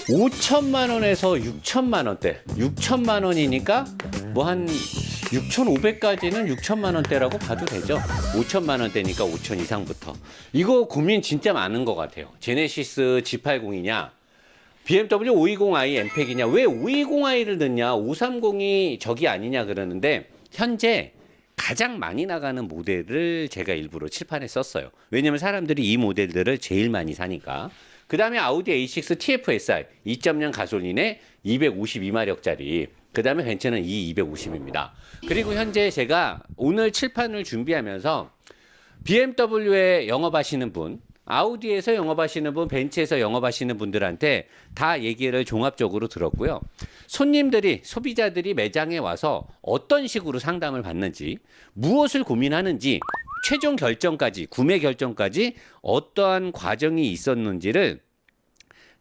5천만 원에서 6천만 원대. 6천만 원이니까 뭐 한 6,500까지는 6천만 원대라고 봐도 되죠. 5천만 원대니까 5천 이상부터. 이거 고민 진짜 많은 것 같아요. 제네시스 G80이냐, BMW 520i 엠팩이냐, 왜 520i를 넣냐, 530이 저기 아니냐 그러는데, 현재 가장 많이 나가는 모델을 제가 일부러 칠판에 썼어요. 왜냐면 사람들이 이 모델들을 제일 많이 사니까. 그 다음에 아우디 A6 TFSI 2.0 가솔린에 252마력짜리. 그 다음에 벤츠는 이 250입니다. 그리고 현재 제가 오늘 칠판을 준비하면서 BMW에 영업하시는 분, 아우디에서 영업하시는 분, 벤츠에서 영업하시는 분들한테 다 얘기를 종합적으로 들었고요. 손님들이, 소비자들이 매장에 와서 어떤 식으로 상담을 받는지, 무엇을 고민하는지, 최종 결정까지, 구매 결정까지 어떠한 과정이 있었는지를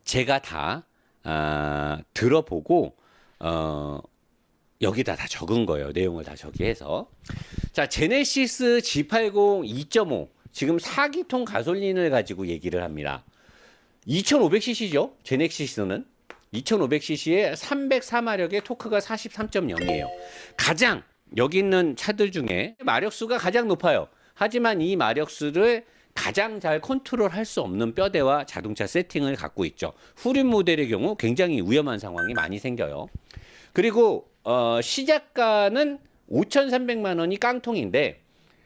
제가 다 들어보고 여기다 다 적은 거예요. 내용을 다 저기해서. 자, 제네시스 G80 2.5 지금 4기통 가솔린을 가지고 얘기를 합니다. 2500cc죠. 제네시스는 2500cc에 304마력의 토크가 43.0이에요. 가장 여기 있는 차들 중에 마력수가 가장 높아요. 하지만 이 마력수를 가장 잘 컨트롤할 수 없는 뼈대와 자동차 세팅을 갖고 있죠. 후륜 모델의 경우 굉장히 위험한 상황이 많이 생겨요. 그리고 시작가는 5,300만 원이 깡통인데,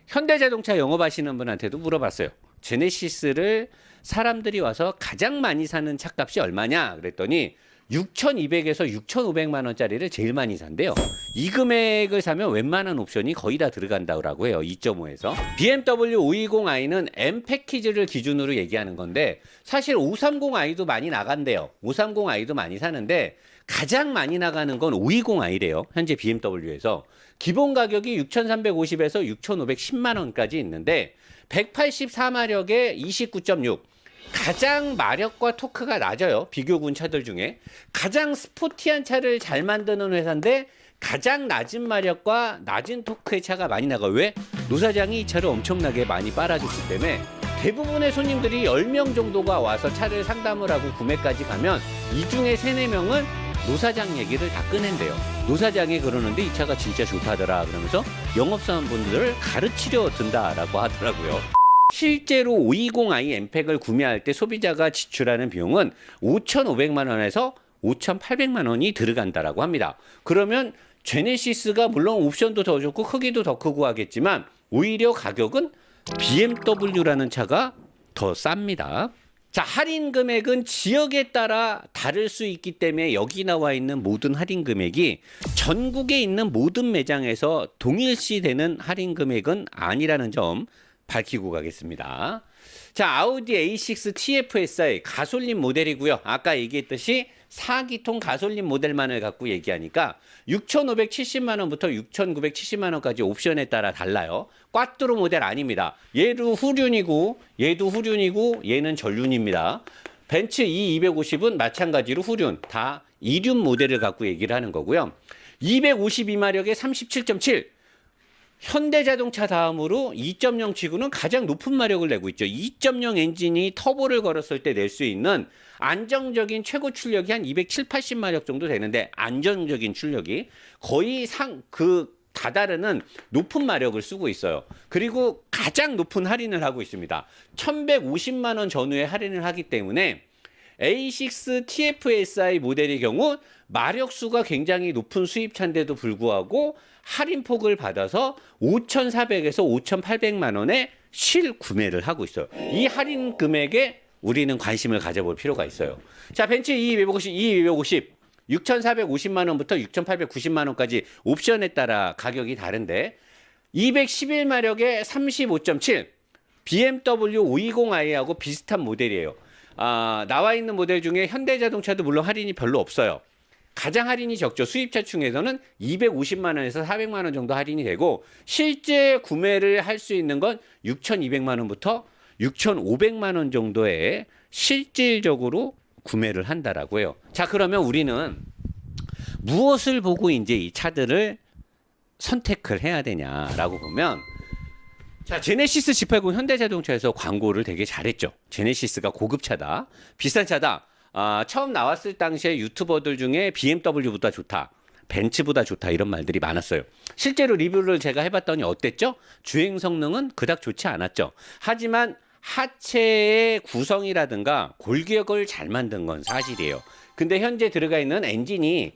현대자동차 영업하시는 분한테도 물어봤어요. 제네시스를 사람들이 와서 가장 많이 사는 차값이 얼마냐 그랬더니 6,200에서 6,500만 원짜리를 제일 많이 산대요. 이 금액을 사면 웬만한 옵션이 거의 다 들어간다고 해요. 2.5에서. BMW 520i는 M 패키지를 기준으로 얘기하는 건데, 사실 530i도 많이 나간대요. 530i도 많이 사는데 가장 많이 나가는 건 520i래요. 현재 BMW에서. 기본 가격이 6,350에서 6,510만 원까지 있는데 184마력에 29.6. 가장 마력과 토크가 낮아요. 비교군 차들 중에. 가장 스포티한 차를 잘 만드는 회사인데 가장 낮은 마력과 낮은 토크의 차가 많이 나가요. 왜? 노사장이 이 차를 엄청나게 많이 빨아줬기 때문에 대부분의 손님들이 10명 정도가 와서 차를 상담을 하고 구매까지 가면 이 중에 3, 4명은 노사장 얘기를 다 꺼낸대요. 노사장이 그러는데 이 차가 진짜 좋다더라 그러면서 영업사원분들을 가르치려 든다라고 하더라고요. 실제로 520i 엠팩을 구매할 때 소비자가 지출하는 비용은 5,500만 원에서 5,800만 원이 들어간다라고 합니다. 그러면 제네시스가 물론 옵션도 더 좋고 크기도 더 크고 하겠지만 오히려 가격은 BMW라는 차가 더 쌉니다. 자, 할인 금액은 지역에 따라 다를 수 있기 때문에 여기 나와 있는 모든 할인 금액이 전국에 있는 모든 매장에서 동일시되는 할인 금액은 아니라는 점 밝히고 가겠습니다. 자, 아우디 A6 TFSI 가솔린 모델이고요. 아까 얘기했듯이 4기통 가솔린 모델만을 갖고 얘기하니까 6,570만 원부터 6,970만 원까지 옵션에 따라 달라요. 꽈뚜로 모델 아닙니다. 얘도 후륜이고 얘는 전륜입니다. 벤츠 E250은 마찬가지로 후륜, 다 2륜 모델을 갖고 얘기를 하는 거고요. 252마력에 37.7. 현대자동차 다음으로 2.0 치고는 가장 높은 마력을 내고 있죠. 2.0 엔진이 터보를 걸었을 때 낼 수 있는 안정적인 최고 출력이 한 270, 80마력 정도 되는데, 안정적인 출력이 거의 다다르는 높은 마력을 쓰고 있어요. 그리고 가장 높은 할인을 하고 있습니다. 1,150만 원 전후에 할인을 하기 때문에 A6 TFSI 모델의 경우 마력수가 굉장히 높은 수입차인데도 불구하고 할인폭을 받아서 5,400에서 5,800만 원에 실구매를 하고 있어요. 이 할인 금액에 우리는 관심을 가져볼 필요가 있어요. 자, 벤츠 E250 6,450만 원부터 6,890만 원까지 옵션에 따라 가격이 다른데 211마력에 35.7 BMW 520i하고 비슷한 모델이에요. 나와 있는 모델 중에 현대자동차도 물론 할인이 별로 없어요. 가장 할인이 적죠. 수입차 중에서는 250만 원에서 400만 원 정도 할인이 되고, 실제 구매를 할 수 있는 건 6,200만 원부터 6,500만 원 정도에 실질적으로 구매를 한다라고 해요. 자, 그러면 우리는 무엇을 보고 이제 이 차들을 선택을 해야 되냐라고 보면, 자, 제네시스 G80 현대자동차에서 광고를 되게 잘했죠. 제네시스가 고급차다, 비싼 차다, 처음 나왔을 당시에 유튜버들 중에 BMW보다 좋다, 벤츠보다 좋다 이런 말들이 많았어요. 실제로 리뷰를 제가 해봤더니 어땠죠? 주행 성능은 그닥 좋지 않았죠. 하지만 하체의 구성이라든가 골격을 잘 만든 건 사실이에요. 근데 현재 들어가 있는 엔진이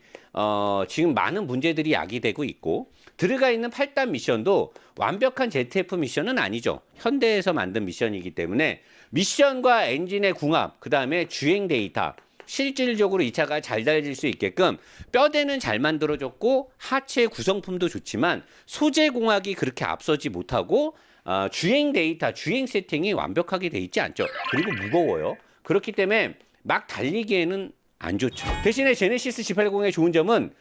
지금 많은 문제들이 야기되고 있고, 들어가 있는 8단 미션도 완벽한 ZF 미션은 아니죠. 현대에서 만든 미션이기 때문에 미션과 엔진의 궁합, 그 다음에 주행 데이터, 실질적으로 이 차가 잘 달릴 수 있게끔 뼈대는 잘 만들어졌고 하체 구성품도 좋지만 소재 공학이 그렇게 앞서지 못하고 주행 데이터, 주행 세팅이 완벽하게 돼 있지 않죠. 그리고 무거워요. 그렇기 때문에 막 달리기에는 안 좋죠. 대신에 제네시스 G80의 좋은 점은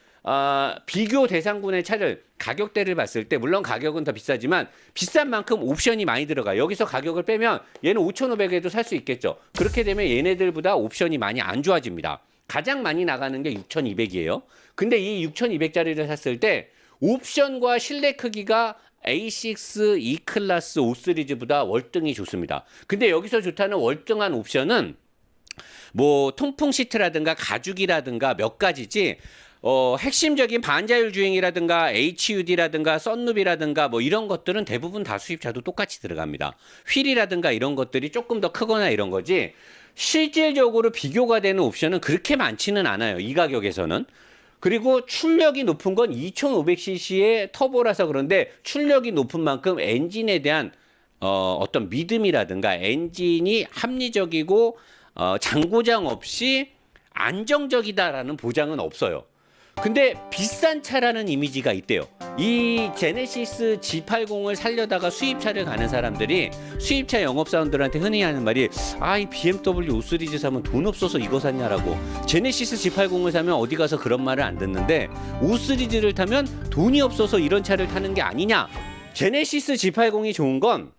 비교 대상군의 차를 가격대를 봤을 때 물론 가격은 더 비싸지만 비싼 만큼 옵션이 많이 들어가. 여기서 가격을 빼면 얘는 5,500에도 살 수 있겠죠. 그렇게 되면 얘네들보다 옵션이 많이 안 좋아집니다. 가장 많이 나가는 게 6,200이에요. 근데 이 6,200짜리를 샀을 때 옵션과 실내 크기가 A6 E클래스 5 시리즈보다 월등히 좋습니다. 근데 여기서 좋다는 월등한 옵션은 뭐 통풍 시트라든가 가죽이라든가 몇 가지지 핵심적인 반자율 주행이라든가 HUD라든가 썬루비라든가 뭐 이런 것들은 대부분 다 수입차도 똑같이 들어갑니다. 휠이라든가 이런 것들이 조금 더 크거나 이런 거지 실질적으로 비교가 되는 옵션은 그렇게 많지는 않아요. 이 가격에서는. 그리고 출력이 높은 건 2500cc의 터보라서 그런데 출력이 높은 만큼 엔진에 대한 어떤 믿음이라든가 엔진이 합리적이고 장고장 없이 안정적이다라는 보장은 없어요. 근데 비싼 차라는 이미지가 있대요. 이 제네시스 G80을 살려다가 수입차를 가는 사람들이 수입차 영업사원들한테 흔히 하는 말이 이 BMW 5 시리즈 사면 돈 없어서 이거 샀냐라고. 제네시스 G80을 사면 어디 가서 그런 말을 안 듣는데 5 시리즈를 타면 돈이 없어서 이런 차를 타는 게 아니냐. 제네시스 G80이 좋은 건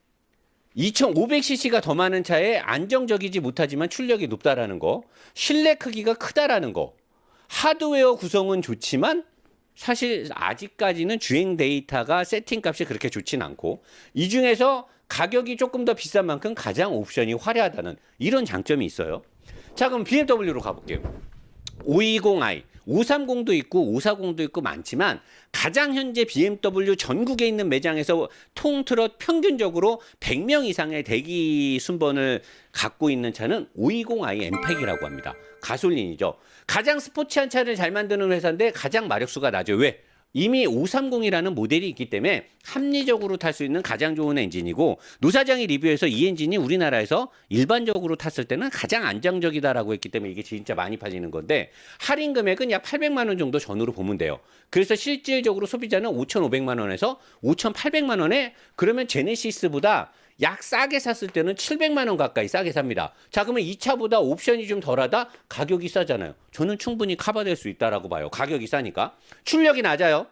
2500cc가 더 많은 차에 안정적이지 못하지만 출력이 높다라는 거, 실내 크기가 크다라는 거, 하드웨어 구성은 좋지만 사실 아직까지는 주행 데이터가 세팅값이 그렇게 좋진 않고 이 중에서 가격이 조금 더 비싼 만큼 가장 옵션이 화려하다는 이런 장점이 있어요. 자, 그럼 BMW로 가볼게요. 520i, 530도 있고 540도 있고 많지만 가장 현재 BMW 전국에 있는 매장에서 통틀어 평균적으로 100명 이상의 대기 순번을 갖고 있는 차는 520i 엠팩이라고 합니다. 가솔린이죠. 가장 스포츠한 차를 잘 만드는 회사인데 가장 마력수가 낮아요. 왜? 이미 530이라는 모델이 있기 때문에 합리적으로 탈 수 있는 가장 좋은 엔진이고, 노사장이 리뷰에서 이 엔진이 우리나라에서 일반적으로 탔을 때는 가장 안정적이다라고 했기 때문에 이게 진짜 많이 팔리는 건데, 할인 금액은 약 800만 원 정도 전후로 보면 돼요. 그래서 실질적으로 소비자는 5,500만 원에서 5,800만 원에, 그러면 제네시스보다 약 싸게 샀을 때는 700만 원 가까이 싸게 삽니다. 자, 그러면 이 차보다 옵션이 좀 덜하다? 가격이 싸잖아요. 저는 충분히 커버될 수 있다라고 봐요. 가격이 싸니까. 출력이 낮아요.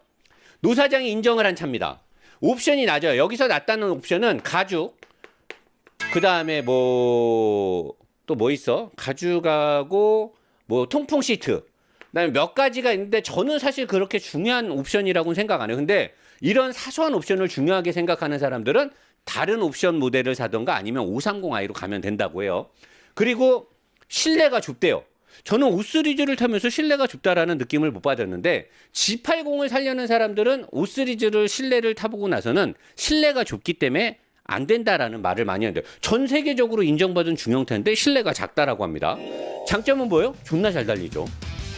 노사장이 인정을 한 차입니다. 옵션이 낮아요. 여기서 낮다는 옵션은 가죽, 그 다음에 또 뭐 있어? 가죽하고 뭐 통풍 시트, 그다음에 몇 가지가 있는데 저는 사실 그렇게 중요한 옵션이라고는 생각 안 해요. 근데 이런 사소한 옵션을 중요하게 생각하는 사람들은 다른 옵션 모델을 사던가 아니면 530i로 가면 된다고 해요. 그리고 실내가 좁대요. 저는 5 시리즈를 타면서 실내가 좁다라는 느낌을 못 받았는데 G80을 살려는 사람들은 5 시리즈를 실내를 타보고 나서는 실내가 좁기 때문에 안 된다라는 말을 많이 하는데, 전 세계적으로 인정받은 중형차인데 실내가 작다라고 합니다. 장점은 뭐예요? 존나 잘 달리죠.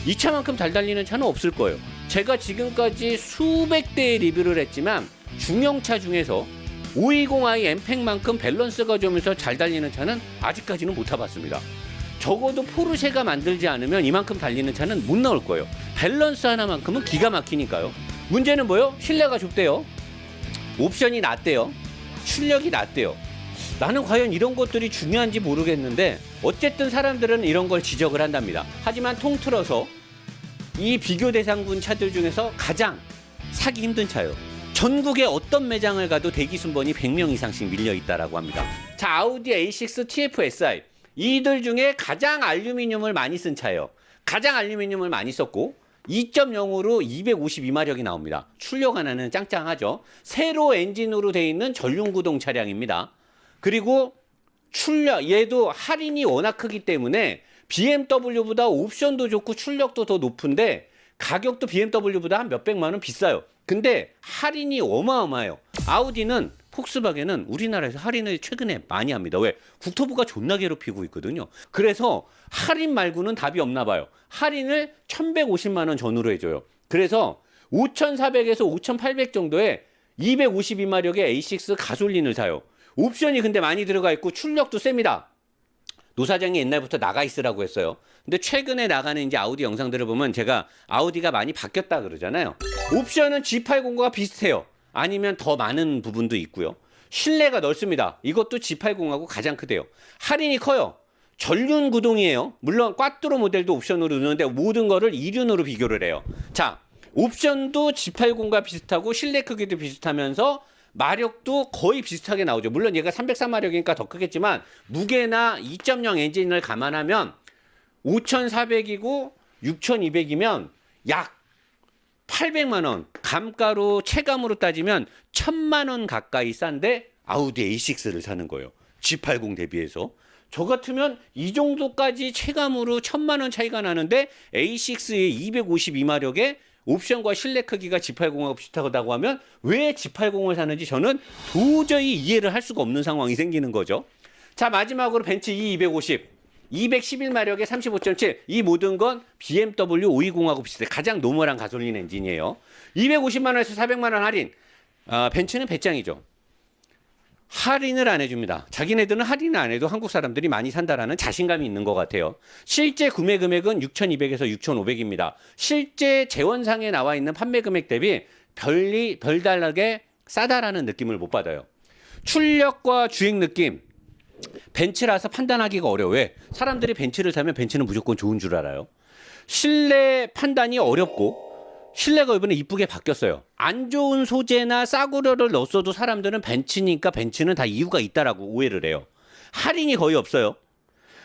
이 차만큼 잘 달리는 차는 없을 거예요. 제가 지금까지 수백 대의 리뷰를 했지만 중형차 중에서 520i 엠팩만큼 밸런스가 좋으면서 잘 달리는 차는 아직까지는 못 타봤습니다. 적어도 포르쉐가 만들지 않으면 이만큼 달리는 차는 못 나올 거예요. 밸런스 하나만큼은 기가 막히니까요. 문제는 뭐예요? 실내가 좁대요. 옵션이 낮대요. 출력이 낮대요. 나는 과연 이런 것들이 중요한지 모르겠는데 어쨌든 사람들은 이런 걸 지적을 한답니다. 하지만 통틀어서 이 비교 대상군 차들 중에서 가장 사기 힘든 차예요. 전국에 어떤 매장을 가도 대기 순번이 100명 이상씩 밀려 있다라고 합니다. 자, 아우디 A6 TFSI, 이들 중에 가장 알루미늄을 많이 쓴 차예요. 가장 알루미늄을 많이 썼고 2.0으로 252마력이 나옵니다. 출력 하나는 짱짱하죠. 세로 엔진으로 되어 있는 전륜구동 차량입니다. 그리고 출력, 얘도 할인이 워낙 크기 때문에 BMW보다 옵션도 좋고 출력도 더 높은데 가격도 BMW보다 한 몇백만 원 비싸요. 근데 할인이 어마어마해요. 아우디는 폭스바겐은 우리나라에서 할인을 최근에 많이 합니다. 왜? 국토부가 존나 괴롭히고 있거든요. 그래서 할인 말고는 답이 없나 봐요. 할인을 1,150만 원 전후로 해줘요. 그래서 5,400에서 5,800 정도에 252마력의 A6 가솔린을 사요. 옵션이 근데 많이 들어가 있고 출력도 셉니다. 노 사장이 옛날부터 나가 있으라고 했어요. 근데 최근에 나가는 이제 아우디 영상들을 보면 제가 아우디가 많이 바뀌었다 그러잖아요. 옵션은 G80과 비슷해요. 아니면 더 많은 부분도 있고요. 실내가 넓습니다. 이것도 G80하고 가장 크대요. 할인이 커요. 전륜 구동이에요. 물론 꽈뚜로 모델도 옵션으로 넣는데 모든 거를 2륜으로 비교를 해요. 자, 옵션도 G80과 비슷하고 실내 크기도 비슷하면서 마력도 거의 비슷하게 나오죠. 물론 얘가 303마력이니까 더 크겠지만 무게나 2.0 엔진을 감안하면 5,400이고 6,200이면 약 800만 원, 감가로 체감으로 따지면 1,000만 원 가까이 싼데 아우디 A6를 사는 거예요. G80 대비해서. 저 같으면 이 정도까지 체감으로 1,000만 원 차이가 나는데 A6의 252마력에 옵션과 실내 크기가 G80하고 비슷하다고 하면 왜 G80을 사는지 저는 도저히 이해를 할 수가 없는 상황이 생기는 거죠. 자, 마지막으로 벤츠 E250. 211마력에 35.7. 이 모든 건 BMW 520하고 비슷해. 가장 노멀한 가솔린 엔진이에요. 250만 원에서 400만 원 할인. 벤츠는 배짱이죠. 할인을 안 해줍니다. 자기네들은 할인을 안 해도 한국 사람들이 많이 산다라는 자신감이 있는 것 같아요. 실제 구매 금액은 6,200에서 6,500입니다. 실제 재원상에 나와 있는 판매 금액 대비 별다르게 싸다라는 느낌을 못 받아요. 출력과 주행 느낌. 벤츠라서 판단하기가 어려워. 왜? 사람들이 벤츠를 사면 벤츠는 무조건 좋은 줄 알아요. 실내 판단이 어렵고 실내가 이번에 이쁘게 바뀌었어요. 안 좋은 소재나 싸구려를 넣었어도 사람들은 벤츠니까 벤츠는 다 이유가 있다라고 오해를 해요. 할인이 거의 없어요.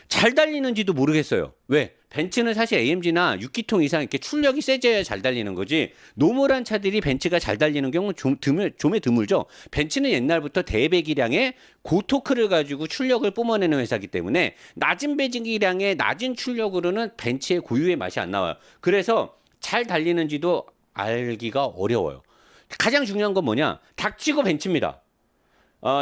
잘 달리는지도 모르겠어요. 왜? 벤츠는 사실 AMG나 6기통 이상 이렇게 출력이 세져야 잘 달리는 거지. 노멀한 차들이 벤츠가 잘 달리는 경우는 좀 드물죠. 벤츠는 옛날부터 대배기량의 고토크를 가지고 출력을 뿜어내는 회사이기 때문에 낮은 배기량의 낮은 출력으로는 벤츠의 고유의 맛이 안 나와요. 그래서 잘 달리는지도 알기가 어려워요. 가장 중요한 건 뭐냐? 닥치고 벤츠입니다.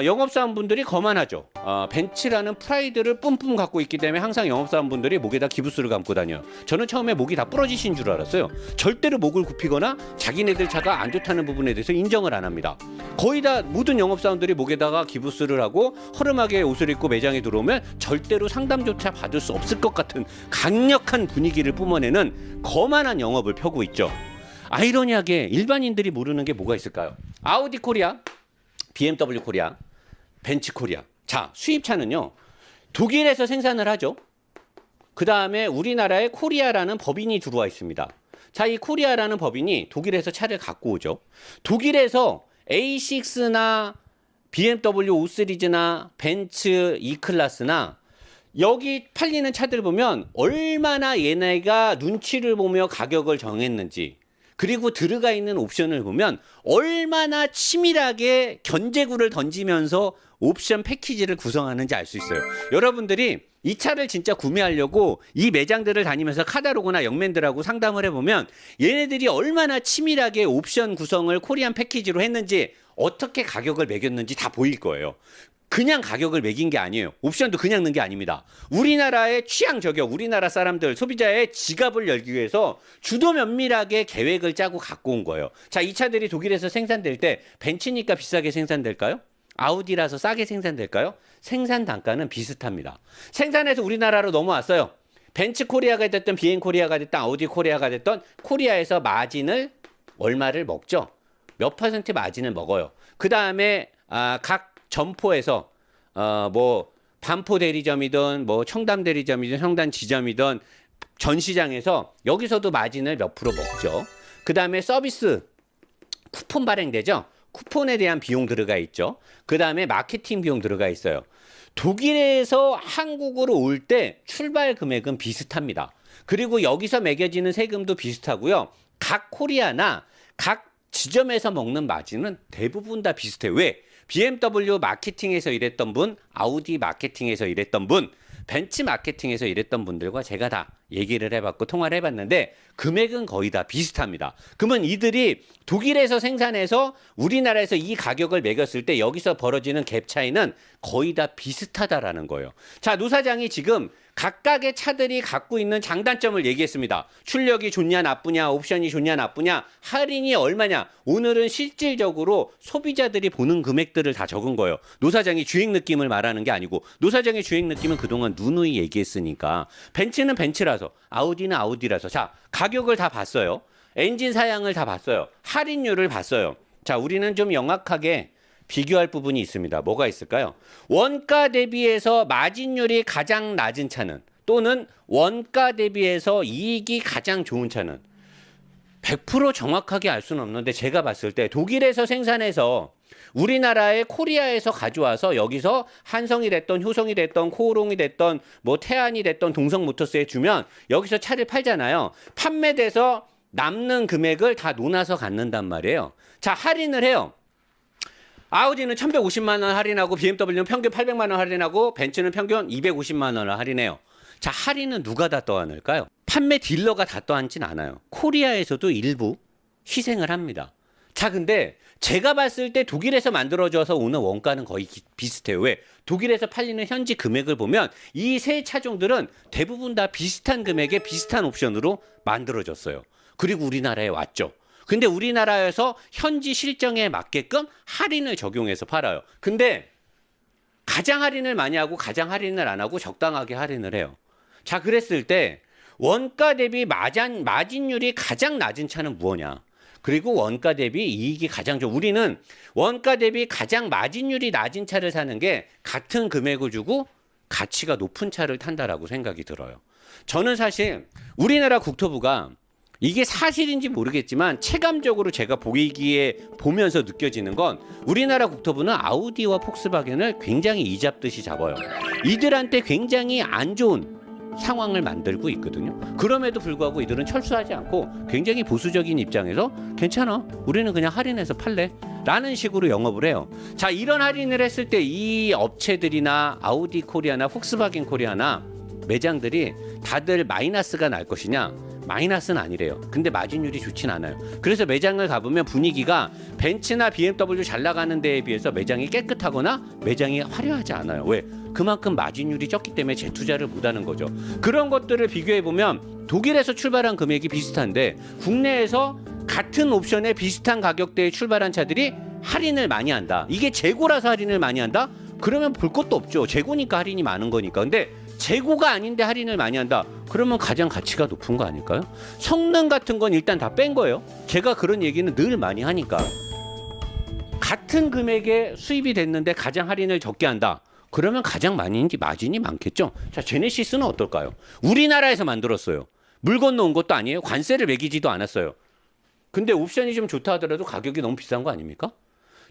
영업사원분들이 거만하죠. 벤츠라는 프라이드를 뿜뿜 갖고 있기 때문에 항상 영업사원분들이 목에다 기부스를 감고 다녀요. 저는 처음에 목이 다 부러지신 줄 알았어요. 절대로 목을 굽히거나 자기네들 차가 안 좋다는 부분에 대해서 인정을 안 합니다. 거의 다 모든 영업사원들이 목에다가 기부스를 하고 허름하게 옷을 입고 매장에 들어오면 절대로 상담조차 받을 수 없을 것 같은 강력한 분위기를 뿜어내는 거만한 영업을 펴고 있죠. 아이러니하게 일반인들이 모르는 게 뭐가 있을까요? 아우디 코리아, BMW 코리아, 벤츠 코리아. 자, 수입차는요. 독일에서 생산을 하죠. 그 다음에 우리나라에 코리아라는 법인이 들어와 있습니다. 자, 이 코리아라는 법인이 독일에서 차를 갖고 오죠. 독일에서 A6나 BMW 5 시리즈나 벤츠 E클래스나 여기 팔리는 차들 보면 얼마나 얘네가 눈치를 보며 가격을 정했는지, 그리고 들어가 있는 옵션을 보면 얼마나 치밀하게 견제구를 던지면서 옵션 패키지를 구성하는지 알 수 있어요. 여러분들이 이 차를 진짜 구매하려고 이 매장들을 다니면서 카다로그나 영맨들하고 상담을 해보면 얘네들이 얼마나 치밀하게 옵션 구성을 코리안 패키지로 했는지, 어떻게 가격을 매겼는지 다 보일 거예요. 그냥 가격을 매긴 게 아니에요. 옵션도 그냥 넣은 게 아닙니다. 우리나라의 취향 저격, 우리나라 사람들, 소비자의 지갑을 열기 위해서 주도 면밀하게 계획을 짜고 갖고 온 거예요. 자, 이 차들이 독일에서 생산될 때 벤츠니까 비싸게 생산될까요? 아우디라서 싸게 생산될까요? 생산 단가는 비슷합니다. 생산해서 우리나라로 넘어왔어요. 벤츠 코리아가 됐든 BM 코리아가 됐든 아우디 코리아가 됐든 코리아에서 마진을 얼마를 먹죠? 몇 퍼센트 마진을 먹어요. 그 다음에 각 점포에서 뭐 반포 대리점이든 뭐 청담 대리점이든 청담 지점이든 전시장에서 여기서도 마진을 몇 프로 먹죠. 그 다음에 서비스 쿠폰 발행되죠. 쿠폰에 대한 비용 들어가 있죠. 그 다음에 마케팅 비용 들어가 있어요. 독일에서 한국으로 올 때 출발 금액은 비슷합니다. 그리고 여기서 매겨지는 세금도 비슷하고요. 각 코리아나 각 지점에서 먹는 마진은 대부분 다 비슷해요. 왜? BMW 마케팅에서 일했던 분, 아우디 마케팅에서 일했던 분, 벤츠 마케팅에서 일했던 분들과 제가 다 얘기를 해봤고 통화를 해봤는데 금액은 거의 다 비슷합니다. 그러면 이들이 독일에서 생산해서 우리나라에서 이 가격을 매겼을 때 여기서 벌어지는 갭 차이는 거의 다 비슷하다라는 거예요. 자, 노 사장이 지금 각각의 차들이 갖고 있는 장단점을 얘기했습니다. 출력이 좋냐 나쁘냐, 옵션이 좋냐 나쁘냐, 할인이 얼마냐. 오늘은 실질적으로 소비자들이 보는 금액들을 다 적은 거예요. 노 사장이 주행 느낌을 말하는 게 아니고, 노 사장의 주행 느낌은 그동안 누누이 얘기했으니까. 벤츠는 벤츠라서, 아우디는 아우디라서. 자, 가격을 다 봤어요. 엔진 사양을 다 봤어요. 할인율을 봤어요. 자, 우리는 좀 영악하게 비교할 부분이 있습니다. 뭐가 있을까요? 원가 대비해서 마진율이 가장 낮은 차는, 또는 원가 대비해서 이익이 가장 좋은 차는 100% 정확하게 알 수는 없는데, 제가 봤을 때 독일에서 생산해서 우리나라의 코리아에서 가져와서 여기서 한성이 됐던 효성이 됐던 코오롱이 됐던 뭐 태안이 됐던 동성모터스에 주면 여기서 차를 팔잖아요. 판매돼서 남는 금액을 다 논아서 갖는단 말이에요. 자, 할인을 해요. 아우디는 1150만 원 할인하고 BMW는 평균 800만 원 할인하고 벤츠는 평균 250만 원을 할인해요. 자, 할인은 누가 다 떠안을까요? 판매 딜러가 다 떠안진 않아요. 코리아에서도 일부 희생을 합니다. 자, 근데 제가 봤을 때 독일에서 만들어져서 오는 원가는 거의 비슷해요. 왜? 독일에서 팔리는 현지 금액을 보면 이 세 차종들은 대부분 다 비슷한 금액에 비슷한 옵션으로 만들어졌어요. 그리고 우리나라에 왔죠. 근데 우리나라에서 현지 실정에 맞게끔 할인을 적용해서 팔아요. 근데 가장 할인을 많이 하고 가장 할인을 안 하고 적당하게 할인을 해요. 자, 그랬을 때 원가 대비 마진율이 가장 낮은 차는 무엇냐? 그리고 원가 대비 이익이 가장 좋은, 우리는 원가 대비 가장 마진율이 낮은 차를 사는 게 같은 금액을 주고 가치가 높은 차를 탄다라고 생각이 들어요. 저는 사실 우리나라 국토부가 이게 사실인지 모르겠지만 체감적으로 제가 보면서 느껴지는 건, 우리나라 국토부는 아우디와 폭스바겐을 굉장히 이잡듯이 잡아요. 이들한테 굉장히 안 좋은 상황을 만들고 있거든요. 그럼에도 불구하고 이들은 철수하지 않고 굉장히 보수적인 입장에서 괜찮아, 우리는 그냥 할인해서 팔래 라는 식으로 영업을 해요. 자, 이런 할인을 했을 때 이 업체들이나 아우디 코리아나 폭스바겐 코리아나 매장들이 다들 마이너스가 날 것이냐? 마이너스는 아니래요. 근데 마진율이 좋진 않아요. 그래서 매장을 가보면 분위기가 벤츠나 BMW 잘 나가는 데에 비해서 매장이 깨끗하거나 매장이 화려하지 않아요. 왜? 그만큼 마진율이 적기 때문에 재투자를 못하는 거죠. 그런 것들을 비교해보면 독일에서 출발한 금액이 비슷한데 국내에서 같은 옵션에 비슷한 가격대에 출발한 차들이 할인을 많이 한다. 이게 재고라서 할인을 많이 한다? 그러면 볼 것도 없죠. 재고니까 할인이 많은 거니까. 근데 재고가 아닌데 할인을 많이 한다. 그러면 가장 가치가 높은 거 아닐까요? 성능 같은 건 일단 다 뺀 거예요. 제가 그런 얘기는 늘 많이 하니까. 같은 금액에 수입이 됐는데 가장 할인을 적게 한다. 그러면 가장 마진이 많겠죠. 자, 제네시스는 어떨까요? 우리나라에서 만들었어요. 물 건너온 것도 아니에요. 관세를 매기지도 않았어요. 근데 옵션이 좀 좋다 하더라도 가격이 너무 비싼 거 아닙니까?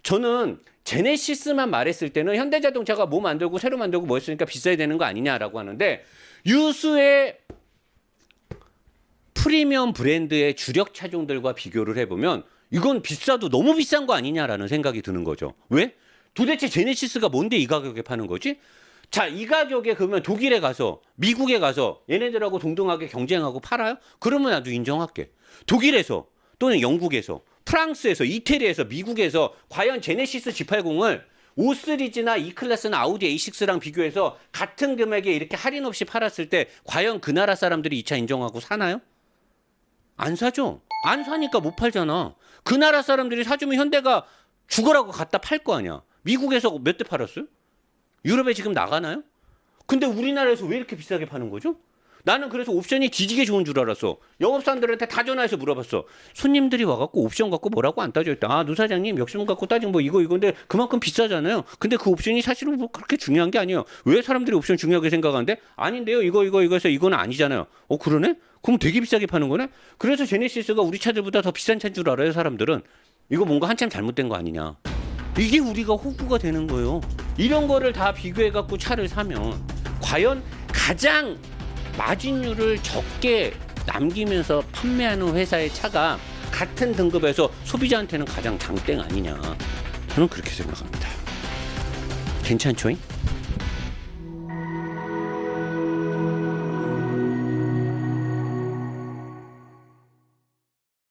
저는 제네시스만 말했을 때는 현대자동차가 뭐 만들고 새로 만들고 뭐 했으니까 비싸야 되는 거 아니냐라고 하는데, 유수의 프리미엄 브랜드의 주력 차종들과 비교를 해보면 이건 비싸도 너무 비싼 거 아니냐라는 생각이 드는 거죠. 왜? 도대체 제네시스가 뭔데 이 가격에 파는 거지? 자, 이 가격에 그러면 독일에 가서 미국에 가서 얘네들하고 동등하게 경쟁하고 팔아요? 그러면 나도 인정할게. 독일에서 또는 영국에서 프랑스에서 이태리에서 미국에서 과연 제네시스 G80을 5 시리즈나 E클래스나 아우디 A6랑 비교해서 같은 금액에 이렇게 할인 없이 팔았을 때 과연 그 나라 사람들이 이 차 인정하고 사나요? 안 사죠. 안 사니까 못 팔잖아. 그 나라 사람들이 사주면 현대가 죽으라고 갖다 팔 거 아니야. 미국에서 몇 대 팔았어요? 유럽에 지금 나가나요? 근데 우리나라에서 왜 이렇게 비싸게 파는 거죠? 나는 그래서 옵션이 뒤지게 좋은 줄 알았어. 영업사원들한테 다 전화해서 물어봤어. 손님들이 와갖고 옵션 갖고 뭐라고 안 따져있다. 아, 노 사장님 역시문 갖고 따지면 뭐 이건데 그만큼 비싸잖아요. 근데 그 옵션이 사실은 뭐 그렇게 중요한 게 아니에요. 왜 사람들이 옵션 중요하게 생각하는데? 아닌데요. 이거에서 이거는 아니잖아요. 그러네? 그럼 되게 비싸게 파는 거네? 그래서 제네시스가 우리 차들보다 더 비싼 차인 줄 알아요, 사람들은. 이거 뭔가 한참 잘못된 거 아니냐. 이게 우리가 호구가 되는 거예요. 이런 거를 다 비교해갖고 차를 사면 과연 가장 마진율을 적게 남기면서 판매하는 회사의 차가 같은 등급에서 소비자한테는 가장 장땡 아니냐. 저는 그렇게 생각합니다. 괜찮죠?